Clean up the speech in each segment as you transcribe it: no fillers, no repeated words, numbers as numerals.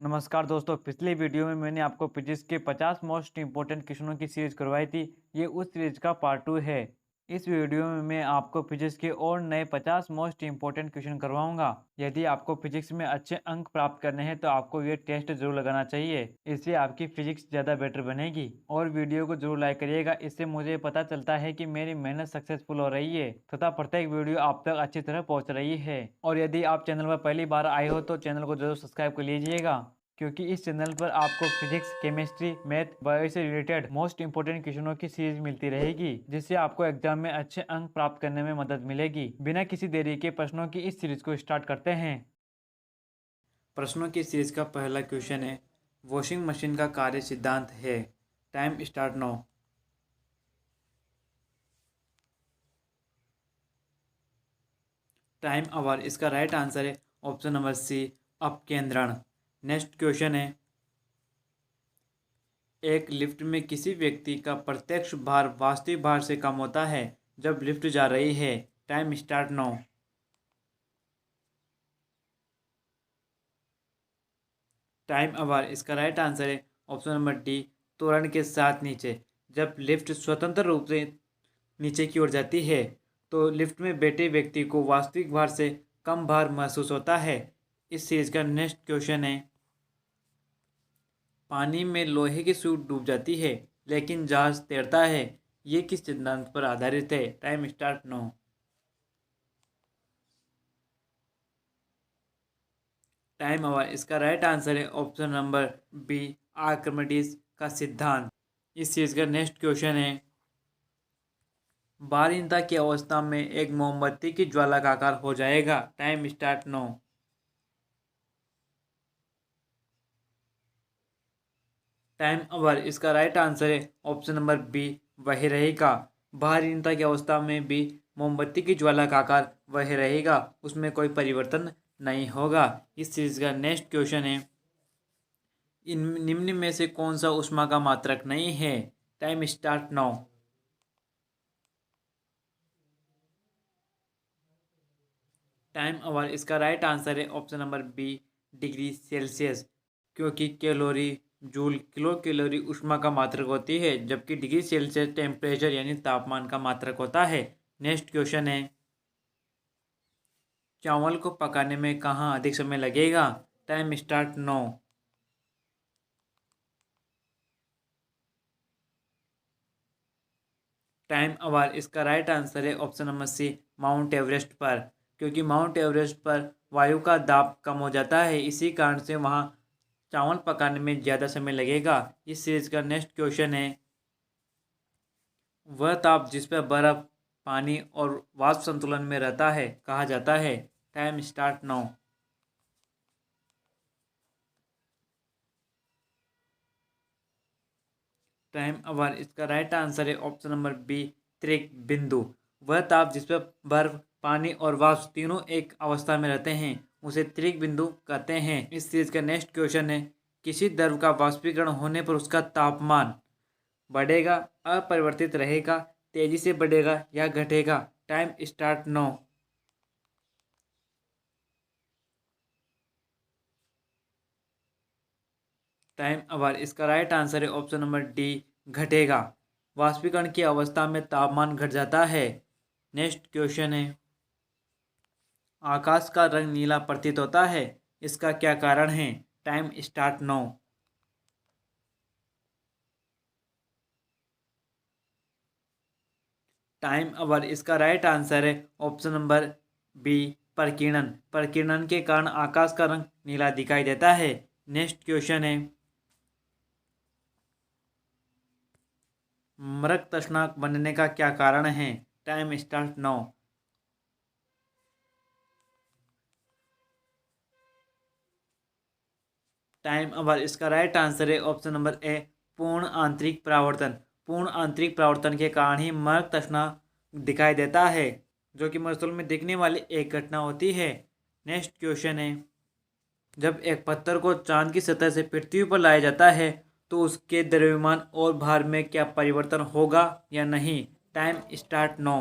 नमस्कार दोस्तों, पिछली वीडियो में मैंने आपको फिजिक्स के 50 मोस्ट इंपॉर्टेंट क्वेश्चनों की सीरीज करवाई थी। ये उस सीरीज का पार्ट 2 है। इस वीडियो में मैं आपको फिजिक्स के और नए 50 मोस्ट इंपॉर्टेंट क्वेश्चन करवाऊंगा। यदि आपको फिजिक्स में अच्छे अंक प्राप्त करने हैं तो आपको ये टेस्ट जरूर लगाना चाहिए। इससे आपकी फिजिक्स ज़्यादा बेटर बनेगी। और वीडियो को जरूर लाइक करिएगा। इससे मुझे पता चलता है कि मेरी मेहनत सक्सेसफुल हो रही है तथा प्रत्येक वीडियो आप तक अच्छी तरह पहुँच रही है। और यदि आप चैनल पर पहली बार आए हो तो चैनल को जरूर सब्सक्राइब कर लीजिएगा, क्योंकि इस चैनल पर आपको फिजिक्स, केमिस्ट्री, मैथ, बायो से रिलेटेड मोस्ट इंपोर्टेंट क्वेश्चनों की सीरीज मिलती रहेगी, जिससे आपको एग्जाम में अच्छे अंक प्राप्त करने में मदद मिलेगी। बिना किसी देरी के प्रश्नों की इस सीरीज को स्टार्ट करते हैं। प्रश्नों की सीरीज का पहला क्वेश्चन है, वॉशिंग मशीन का कार्य सिद्धांत है। Time start now. Time over, इसका राइट आंसर है ऑप्शन नंबर सी, अपकेंद्रण। नेक्स्ट क्वेश्चन है, एक लिफ्ट में किसी व्यक्ति का प्रत्यक्ष भार वास्तविक भार से कम होता है जब लिफ्ट जा रही है। Time start now. Time over, इसका राइट आंसर है ऑप्शन नंबर डी, त्वरण के साथ नीचे। जब लिफ्ट स्वतंत्र रूप से नीचे की ओर जाती है तो लिफ्ट में बैठे व्यक्ति को वास्तविक भार से कम भार महसूस होता है। इस सीरीज का नेक्स्ट क्वेश्चन है, पानी में लोहे की सूट डूब जाती है लेकिन जहाज तैरता है। ये किस सिद्धांत पर आधारित है। Time start now. Time over, इसका राइट आंसर है ऑप्शन नंबर बी, आर्किमिडीज का सिद्धांत। इस चीज का नेक्स्ट क्वेश्चन है, बारिंदा की अवस्था में एक मोमबत्ती की ज्वाला का आकार हो जाएगा। Time start now. Time over, इसका राइट आंसर है ऑप्शन नंबर बी, वही रहेगा। बारिंदा की अवस्था में भी मोमबत्ती की ज्वाला का आकार वही रहेगा, उसमें कोई परिवर्तन नहीं होगा। इस चीज का नेक्स्ट क्वेश्चन है, इन निम्न में से कौन सा ऊष्मा का मात्रक नहीं है। Time start now. Time over, इसका राइट आंसर है option number B, degree Celsius. क्योंकि कैलोरी जूल किलो कैलोरी ऊष्मा का मात्रक होती है, जबकि डिग्री सेल्सियस टेम्परेचर यानी तापमान का मात्रक होता है। नेक्स्ट क्वेश्चन है, चावल को पकाने में कहाँ अधिक समय लगेगा। Time start now. Time over, इसका राइट आंसर है option number C, Mount Everest पर। क्योंकि माउंट एवरेस्ट पर वायु का दाब कम हो जाता है, इसी कारण से वहाँ चावल पकाने में ज़्यादा समय लगेगा। इस सीरीज का नेक्स्ट क्वेश्चन है, वह ताप जिस पर बर्फ, पानी और वाष्प संतुलन में रहता है कहा जाता है। Time start now. Time over, इसका राइट आंसर है ऑप्शन नंबर बी, त्रिक बिंदु। वह ताप जिस पर बर्फ, पानी और वाष्प तीनों एक अवस्था में रहते हैं उसे त्रिक बिंदु कहते हैं। इस सीरीज का नेक्स्ट क्वेश्चन है, किसी द्रव का वाष्पीकरण होने पर उसका तापमान बढ़ेगा, अपरिवर्तित रहेगा, तेजी से बढ़ेगा या घटेगा। Time start now. Time over, इसका राइट आंसर है ऑप्शन नंबर डी, घटेगा। वाष्पीकरण की अवस्था में तापमान घट जाता है। नेक्स्ट क्वेश्चन है, आकाश का रंग नीला प्रतीत होता है, इसका क्या कारण है। Time start now. Time over, इसका राइट आंसर है ऑप्शन नंबर बी, प्रकीर्णन। प्रकीर्णन के कारण आकाश का रंग नीला दिखाई देता है। नेक्स्ट क्वेश्चन है, मृग तृष्णा बनने का क्या कारण है। Time start now. Time over, इसका राइट आंसर है ऑप्शन नंबर ए, पूर्ण आंतरिक परावर्तन। पूर्ण आंतरिक परावर्तन के कारण ही मृग तृष्णा दिखाई देता है, जो कि मरुस्थल में दिखने वाली एक घटना होती है। नेक्स्ट क्वेश्चन है, जब एक पत्थर को चांद की सतह से पृथ्वी पर लाया जाता है तो उसके द्रव्यमान और भार में क्या परिवर्तन होगा या नहीं। Time start now.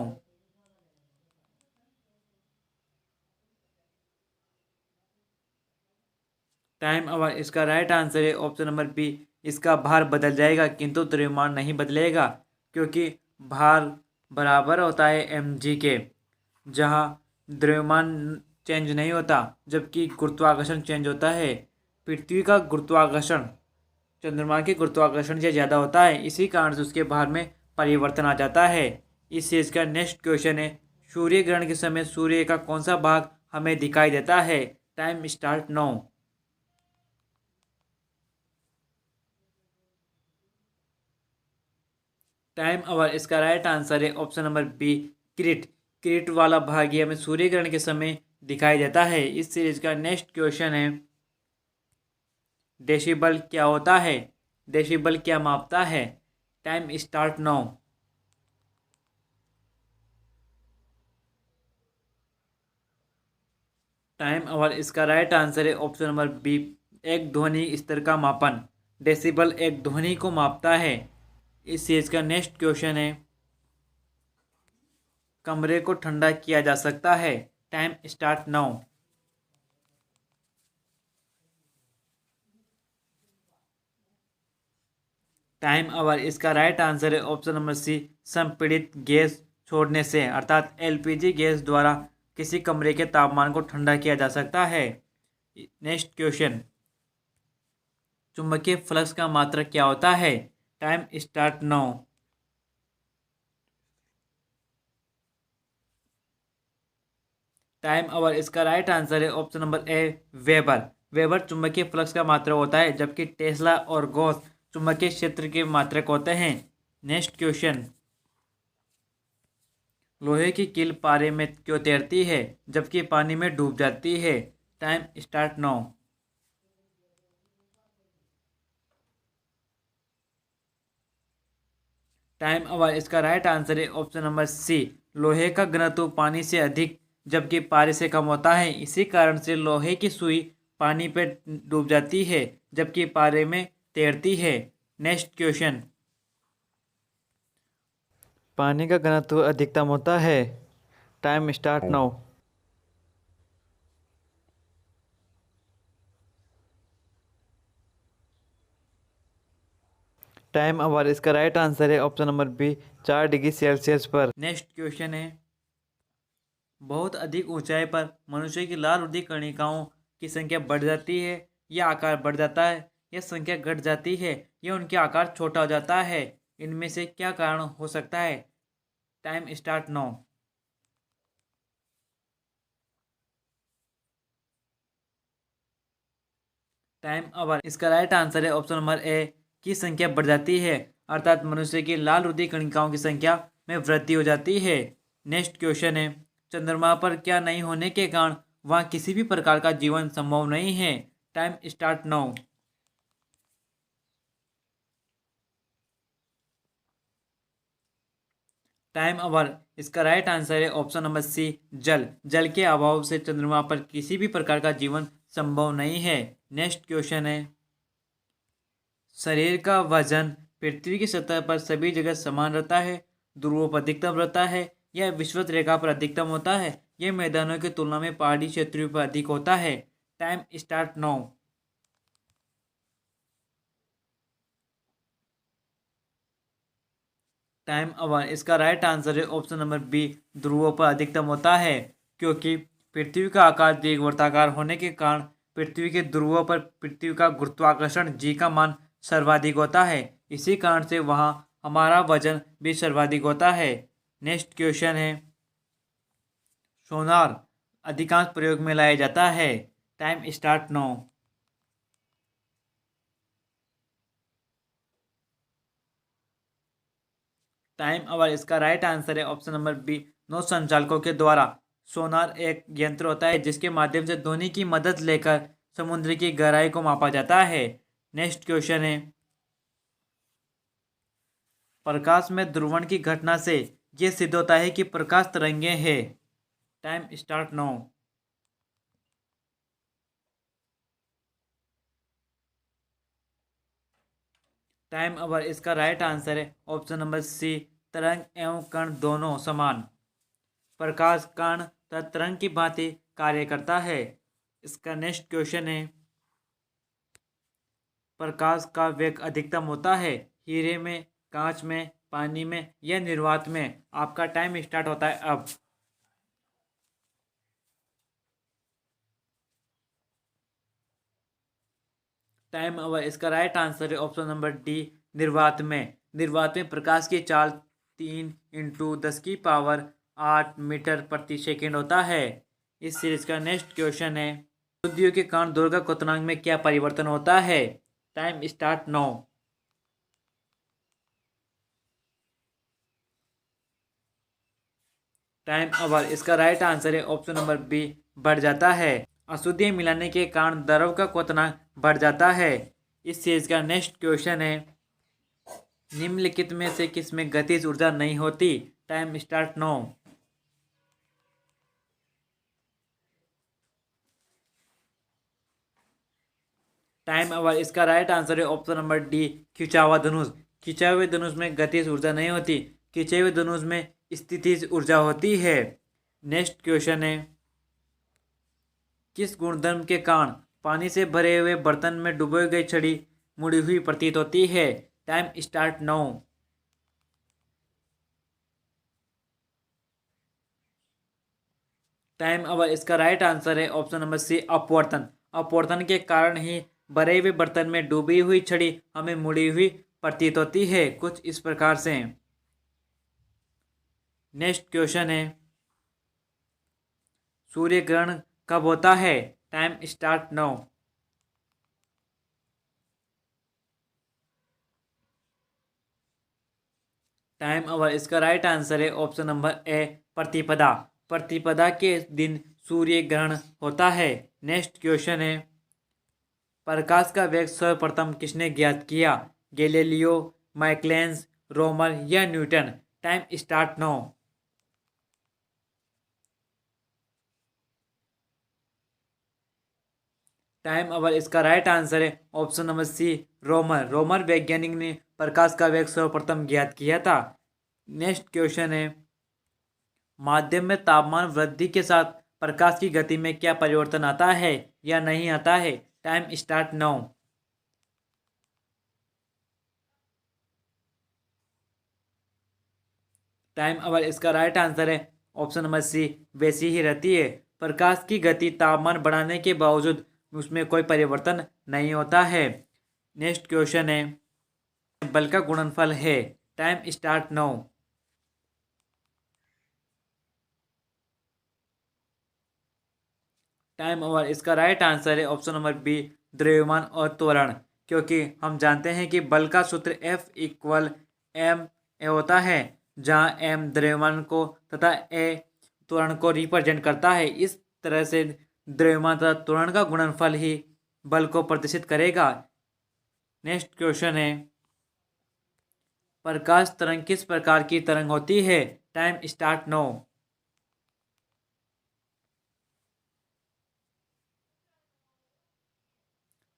Time over इसका राइट आंसर है ऑप्शन नंबर बी। इसका भार बदल जाएगा किंतु द्रव्यमान नहीं बदलेगा, क्योंकि भार बराबर होता है mg के, जहाँ द्रव्यमान चेंज नहीं होता जबकि गुरुत्वाकर्षण चेंज होता है। पृथ्वी का गुरुत्वाकर्षण चंद्रमा के गुरुत्वाकर्षण से ज़्यादा होता है, इसी कारण से उसके भार में परिवर्तन आ जाता है। इस चीज़ का नेक्स्ट क्वेश्चन है, सूर्य ग्रहण के समय सूर्य का कौन सा भाग हमें दिखाई देता है? Time start now. Time over इसका राइट आंसर है ऑप्शन नंबर बी, क्रीट। क्रीट वाला भाग ही हमें सूर्य ग्रहण के समय दिखाई देता है। इस सीरीज का नेक्स्ट क्वेश्चन है, डेसिबल क्या होता है? डेसिबल क्या मापता है? Time start now. Time over इसका राइट आंसर है ऑप्शन नंबर बी, एक ध्वनि स्तर का मापन। डेसिबल एक ध्वनि को मापता है। इस चीज का नेक्स्ट क्वेश्चन है, कमरे को ठंडा किया जा सकता है? Time start now. Time over इसका राइट आंसर है ऑप्शन नंबर सी, संपीड़ित गैस छोड़ने से, अर्थात एलपीजी गैस द्वारा किसी कमरे के तापमान को ठंडा किया जा सकता है। नेक्स्ट क्वेश्चन, चुंबकीय फ्लक्स का मात्रक क्या होता है? Time start now. Time over इसका राइट आंसर है ऑप्शन नंबर ए, वेबर। वेबर चुंबकीय फ्लक्स का मात्रक होता है, जबकि टेस्ला और गॉस चुंबकीय क्षेत्र के मात्रक होते हैं। नेक्स्ट क्वेश्चन, लोहे की कील पारे में क्यों तैरती है जबकि पानी में डूब जाती है? Time start now. Time over इसका राइट आंसर है ऑप्शन नंबर सी, लोहे का घनत्व पानी से अधिक जबकि पारे से कम होता है, इसी कारण से लोहे की सुई पानी पे डूब जाती है जबकि पारे में तैरती है। नेक्स्ट क्वेश्चन, पानी का घनत्व अधिकतम होता है? Time start now. Time over इसका राइट आंसर है option number B, 4 degree Celsius पर। नेक्स्ट क्वेश्चन है, बहुत अधिक ऊंचाई पर मनुष्य की लाल रुधिर कणिकाओं की संख्या बढ़ जाती है या आकार बढ़ जाता है या संख्या घट जाती है या उनके आकार छोटा हो जाता है? इनमें से क्या कारण हो सकता है? Time start now. Time over इसका राइट आंसर है ऑप्शन नंबर ए, की संख्या बढ़ जाती है, अर्थात मनुष्य की लाल रुधिर कणिकाओं की संख्या में वृद्धि हो जाती है। नेक्स्ट क्वेश्चन है, चंद्रमा पर क्या नहीं होने के कारण वहाँ किसी भी प्रकार का जीवन संभव नहीं है? Time start now. Time over इसका राइट आंसर है ऑप्शन नंबर सी, जल। जल के अभाव से चंद्रमा पर किसी भी प्रकार का जीवन संभव नहीं है। नेक्स्ट क्वेश्चन है, शरीर का वजन पृथ्वी की सतह पर सभी जगह समान रहता है, ध्रुवों पर अधिकतम रहता है या विषुवत रेखा पर अधिकतम होता है, यह मैदानों की तुलना में पहाड़ी क्षेत्रों पर अधिक होता है? Time start now. Time over इसका राइट आंसर है ऑप्शन नंबर बी, ध्रुवों पर अधिकतम होता है, क्योंकि पृथ्वी का आकार दीर्घवृत्ताकार होने के कारण पृथ्वी के ध्रुवों पर पृथ्वी का गुरुत्वाकर्षण जी का मान सर्वाधिक होता है, इसी कारण से वहाँ हमारा वजन भी सर्वाधिक होता है। नेक्स्ट क्वेश्चन है, सोनार अधिकांश प्रयोग में लाया जाता है? Time start now. Time over इसका राइट आंसर है ऑप्शन नंबर बी, नौ संचालकों के द्वारा। सोनार एक यंत्र होता है जिसके माध्यम से ध्वनि की मदद लेकर समुद्र की गहराई को मापा जाता है। नेक्स्ट क्वेश्चन है, प्रकाश में ध्रुवण की घटना से यह सिद्ध होता है कि प्रकाश तरंगे हैं? Time start now. Time over इसका राइट आंसर है ऑप्शन नंबर सी, तरंग एवं कण दोनों समान। प्रकाश कण तथा तरंग की भांति कार्य करता है। इसका नेक्स्ट क्वेश्चन है, प्रकाश का वेग अधिकतम होता है? हीरे में, कांच में, पानी में या निर्वात में? आपका टाइम स्टार्ट होता है अब। Time over. इसका राइट आंसर है ऑप्शन नंबर डी, निर्वात में। निर्वात में प्रकाश की चाल 3 × 10⁻⁸ मीटर प्रति सेकेंड होता है। इस सीरीज का नेक्स्ट क्वेश्चन है, अशुद्धियों के कारण दोहरा क्वथनांक में क्या परिवर्तन होता है? Time start now. Time over. इसका राइट आंसर है ऑप्शन नंबर बी, बढ़ जाता है। अशुद्धियाँ मिलाने के कारण द्रव का क्वथनांक बढ़ जाता है। इस सीरीज का नेक्स्ट क्वेश्चन है, निम्नलिखित में से किसमें गतिज ऊर्जा नहीं होती? Time start now. Time over. इसका राइट आंसर है ऑप्शन नंबर डी, खिंचा हुआ धनुष। खिंचे हुए धनुष में गतिज ऊर्जा नहीं होती, खिंचे हुए धनुष में स्थितिज ऊर्जा होती है। नेक्स्ट क्वेश्चन है, किस गुणधर्म के कारण पानी से भरे हुए बर्तन में डुबोई गई छड़ी मुड़ी हुई प्रतीत होती है? Time start now. Time over. इसका राइट आंसर है ऑप्शन नंबर सी, अपवर्तन। अपवर्तन के कारण ही भरे हुए बर्तन में डूबी हुई छड़ी हमें मुड़ी हुई प्रतीत होती है, कुछ इस प्रकार से। नेक्स्ट क्वेश्चन है, सूर्य ग्रहण कब होता है? Time start now. Time over. इसका राइट आंसर है ऑप्शन नंबर ए, प्रतिपदा। प्रतिपदा के दिन सूर्य ग्रहण होता है। नेक्स्ट क्वेश्चन है, प्रकाश का वेग सर्वप्रथम किसने ज्ञात किया? गैलीलियो, माइकलेंस, रोमर या Newton? Time start now. Time over. इसका राइट आंसर है option number C, Romer. Romer वैज्ञानिक ने प्रकाश का वेग सर्वप्रथम ज्ञात किया था। नेक्स्ट क्वेश्चन है, माध्यम में तापमान वृद्धि के साथ प्रकाश की गति में क्या परिवर्तन आता है या नहीं आता है? Time start now. Time over. इसका राइट आंसर है ऑप्शन नंबर सी, वैसी ही रहती है। प्रकाश की गति तापमान बढ़ाने के बावजूद उसमें कोई परिवर्तन नहीं होता है। नेक्स्ट क्वेश्चन है, बल का गुणनफल है? Time start now. Time over. इसका राइट आंसर है ऑप्शन नंबर बी, द्रव्यमान और त्वरण। क्योंकि हम जानते हैं कि बल का सूत्र F इक्वल एम ए होता है, जहाँ एम द्रव्यमान को तथा ए त्वरण को रिप्रेजेंट करता है। इस तरह से द्रव्यमान तथा त्वरण का गुणनफल ही बल को प्रदर्शित करेगा। नेक्स्ट क्वेश्चन है, प्रकाश तरंग किस प्रकार की तरंग होती है? Time start now.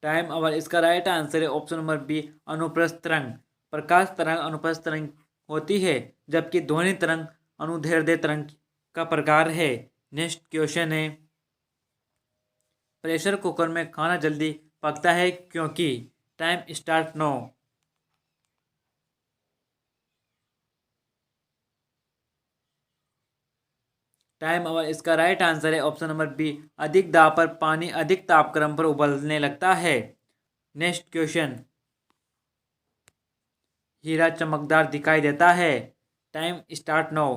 Time over. इसका राइट आंसर है ऑप्शन नंबर बी, अनुप्रस्थ तरंग। प्रकाश तरंग अनुप्रस्थ तरंग होती है, जबकि ध्वनि तरंग अनुदैर्ध्य तरंग का प्रकार है। नेक्स्ट क्वेश्चन है, प्रेशर कुकर में खाना जल्दी पकता है क्योंकि? Time start now. Time over. इसका राइट आंसर है ऑप्शन नंबर बी, अधिक दाब पर पानी अधिक तापक्रम पर उबलने लगता है। नेक्स्ट क्वेश्चन, हीरा चमकदार दिखाई देता है? Time start now.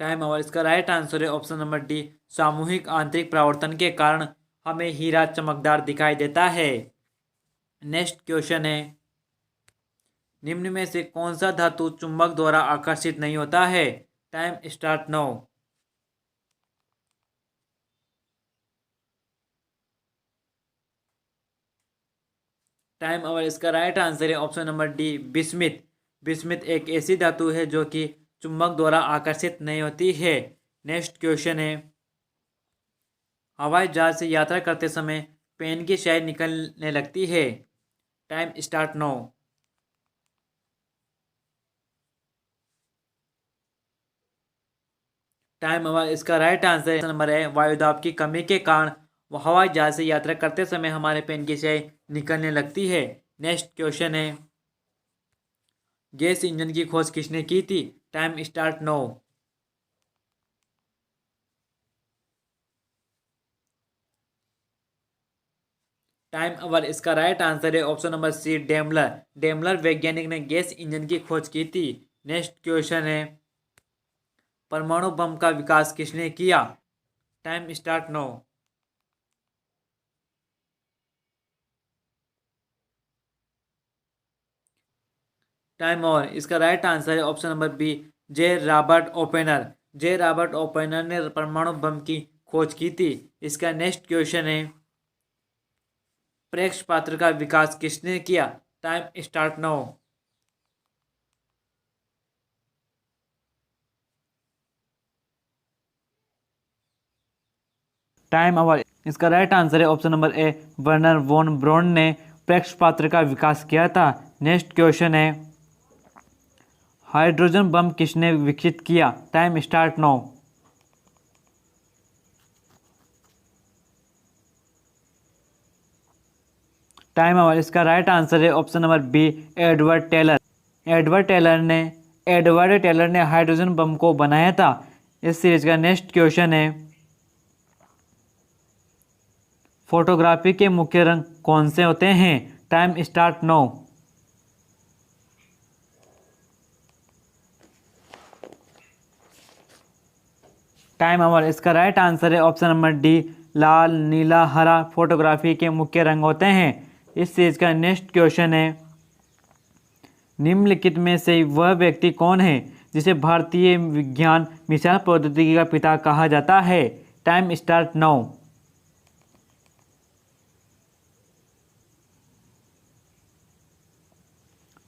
Time over. इसका राइट आंसर है ऑप्शन नंबर डी, सामूहिक आंतरिक परावर्तन के कारण हमें हीरा चमकदार दिखाई देता है। नेक्स्ट क्वेश्चन है, निम्न में से कौन सा धातु चुंबक द्वारा आकर्षित नहीं होता है? Time start now. Time over. इसका राइट आंसर है option number D, bismuth. Bismuth एक ऐसी धातु है जो कि चुंबक द्वारा आकर्षित नहीं होती है। नेक्स्ट क्वेश्चन है, हवाई जहाज से यात्रा करते समय पेन की स्याही निकलने लगती है? Time start now. Time over. इसका राइट आंसर नंबर है वायु दाब की कमी के कारण हवाई जहाज से यात्रा करते समय हमारे पेन की स्याही निकलने लगती है। नेक्स्ट क्वेश्चन है, गैस इंजन की खोज किसने की थी? Time start now. Time over. इसका राइट आंसर है option number C, Daimler. Daimler वैज्ञानिक ने गैस इंजन की खोज की थी। नेक्स्ट क्वेश्चन है, परमाणु बम का विकास किसने किया? Time start now. Time over. इसका राइट आंसर है option number B, J Robert Oppenheimer. J Robert Oppenheimer ने परमाणु बम की खोज की थी। इसका नेक्स्ट क्वेश्चन है, प्रेक्ष पात्र का विकास किसने किया? Time start now. Time over. इसका राइट आंसर है option number A, Wernher von Braun ने प्रेक्ष पात्र का विकास किया था। नेक्स्ट क्वेश्चन है, हाइड्रोजन बम किसने विकसित किया? Time start now. Time over. इसका राइट आंसर है option number B, Edward Teller. Edward Teller ने हाइड्रोजन बम को बनाया था। इस सीरीज का नेक्स्ट क्वेश्चन है, फोटोग्राफी के मुख्य रंग कौन से होते हैं? Time start now. Time over. इसका राइट आंसर है ऑप्शन नंबर डी, लाल, नीला, हरा फोटोग्राफी के मुख्य रंग होते हैं। इस सीरीज का नेक्स्ट क्वेश्चन है, निम्नलिखित में से वह व्यक्ति कौन है जिसे भारतीय विज्ञान मिसाइल प्रौद्योगिकी का पिता कहा जाता है? Time start now.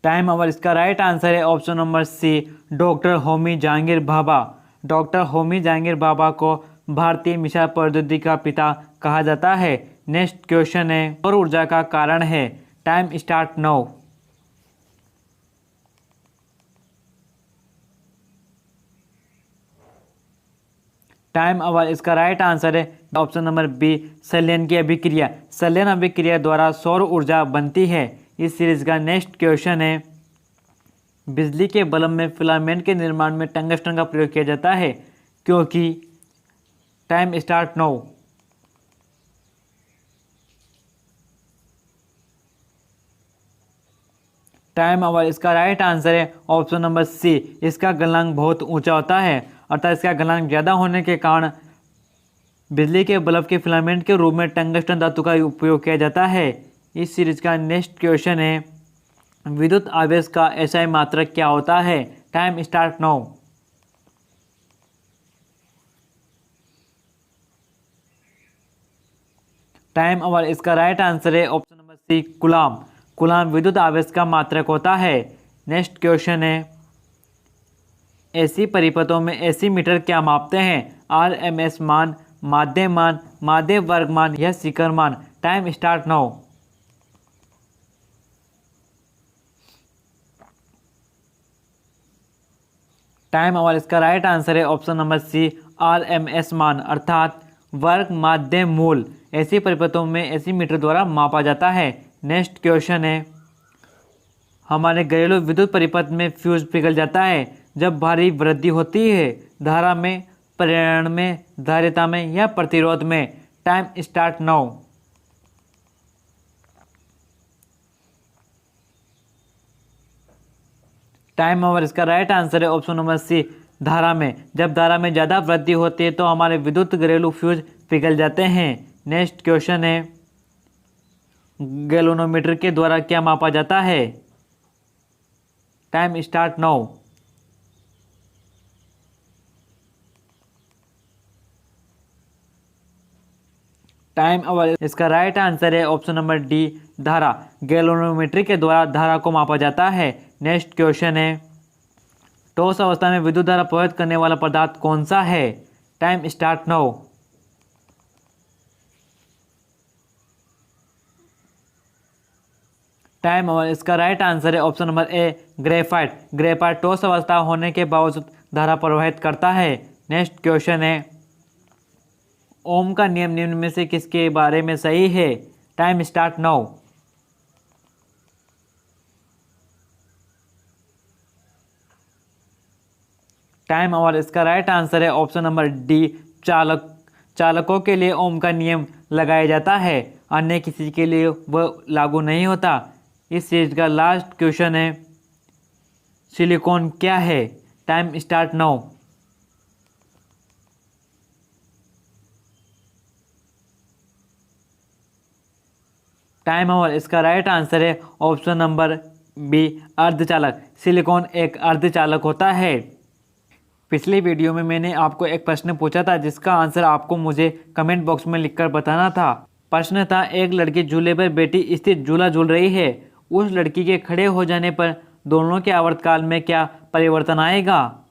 Time over. इसका राइट आंसर है option number C, doctor Homi Jehangir Bhabha. Doctor Homi Jehangir Bhabha को भारतीय मिसाइल प्रौद्योगिकी का पिता कहा जाता है। नेक्स्ट क्वेश्चन है, सौर ऊर्जा का कारण है? Time start now. Time over. इसका राइट आंसर है ऑप्शन नंबर बी, संलयन की अभिक्रिया। संलयन अभिक्रिया द्वारा सौर ऊर्जा बनती है। इस सीरीज का नेक्स्ट क्वेश्चन है, बिजली के बल्ब में फिलामेंट के निर्माण में टंगस्टन का प्रयोग किया जाता है क्योंकि? Time start now. Time over. इसका राइट आंसर है ऑप्शन नंबर सी, इसका गलनांक बहुत ऊंचा होता है, अर्थात इसका गलनांक ज़्यादा होने के कारण बिजली के बल्ब के फिलामेंट के रूप में टंगस्टन धातु का उपयोग किया जाता है। इस सीरीज का नेक्स्ट क्वेश्चन है, विद्युत आवेश का एसआई मात्रक क्या होता है? Time start now. Time over. इसका राइट आंसर है option number C, coulomb. Coulomb विद्युत आवेश का मात्रक होता है। नेक्स्ट क्वेश्चन है, एसी परिपथों में एसी मीटर क्या मापते हैं? आरएमएस मान, माध्य वर्ग मान या शिखर मान? Time start now. Time over. इसका राइट आंसर है ऑप्शन नंबर सी, आरएमएस मान अर्थात वर्ग माध्य मूल एसी परिपथों में एसी मीटर द्वारा मापा जाता है। नेक्स्ट क्वेश्चन है, हमारे घरेलू विद्युत परिपथ में फ्यूज पिघल जाता है जब भारी वृद्धि होती है, धारा में, प्रेरण में, धारिता में या प्रतिरोध में? Time start now. Time over. इसका राइट आंसर है ऑप्शन नंबर सी, धारा में। जब धारा में ज़्यादा वृद्धि होती है तो हमारे विद्युत घरेलू फ्यूज पिघल जाते हैं। नेक्स्ट क्वेश्चन है, गैल्वेनोमीटर के द्वारा क्या मापा जाता है? Time start now. Time over. इसका राइट आंसर है ऑप्शन नंबर डी, धारा। गैल्वेनोमीटर के द्वारा धारा को मापा जाता है। नेक्स्ट क्वेश्चन है, ठोस अवस्था में विद्युत धारा प्रवाहित करने वाला पदार्थ कौन सा है? Time start now. Time over. इसका राइट आंसर है option number A, graphite. Graphite ठोस अवस्था होने के बावजूद धारा प्रवाहित करता है। नेक्स्ट क्वेश्चन है, ओम का नियम निम्न में से किसके बारे में सही है? Time start now. टाइम और इसका राइट आंसर है ऑप्शन नंबर डी, चालकों के लिए ओम का नियम लगाया जाता है, अन्य किसी के लिए वह लागू नहीं होता। इस सीरीज का लास्ट क्वेश्चन है, सिलिकॉन क्या है? Time start now. टाइम और इसका राइट आंसर है ऑप्शन नंबर बी, अर्धचालक। सिलिकॉन एक अर्धचालक होता है। पिछली वीडियो में मैंने आपको एक प्रश्न पूछा था जिसका आंसर आपको मुझे कमेंट बॉक्स में लिखकर बताना था। प्रश्न था, एक लड़की झूले पर बैठी स्थिर झूला झूल रही है, उस लड़की के खड़े हो जाने पर दोनों के आवर्तकाल में क्या परिवर्तन आएगा?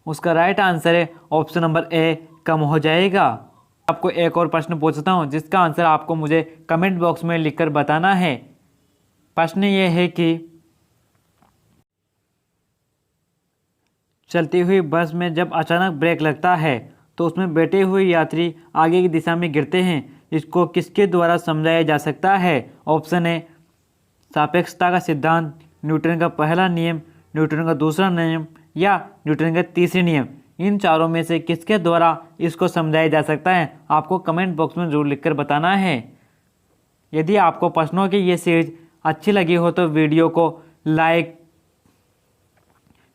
उसका राइट आंसर है ऑप्शन नंबर ए, कम हो जाएगा। आपको एक और प्रश्न पूछता हूँ जिसका आंसर आपको मुझे कमेंट बॉक्स में लिखकर बताना है। प्रश्न ये है कि चलती हुई बस में जब अचानक ब्रेक लगता है तो उसमें बैठे हुए यात्री आगे की दिशा में गिरते हैं, इसको किसके द्वारा समझाया जा सकता है? ऑप्शन ए, सापेक्षता का सिद्धांत, न्यूटन का पहला नियम, न्यूटन का दूसरा नियम या न्यूटन का तीसरा नियम। इन चारों में से किसके द्वारा इसको समझाया जा सकता है? आपको कमेंट बॉक्स में जरूर लिखकर बताना है। यदि आपको प्रश्नों की ये सीरीज अच्छी लगी हो तो वीडियो को लाइक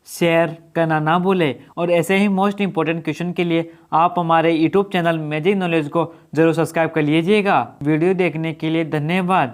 शेयर करना ना भूलें और ऐसे ही मोस्ट इंपॉर्टेंट क्वेश्चन के लिए आप हमारे यूट्यूब चैनल मैजिक नॉलेज को जरूर सब्सक्राइब कर लीजिएगा। वीडियो देखने के लिए धन्यवाद।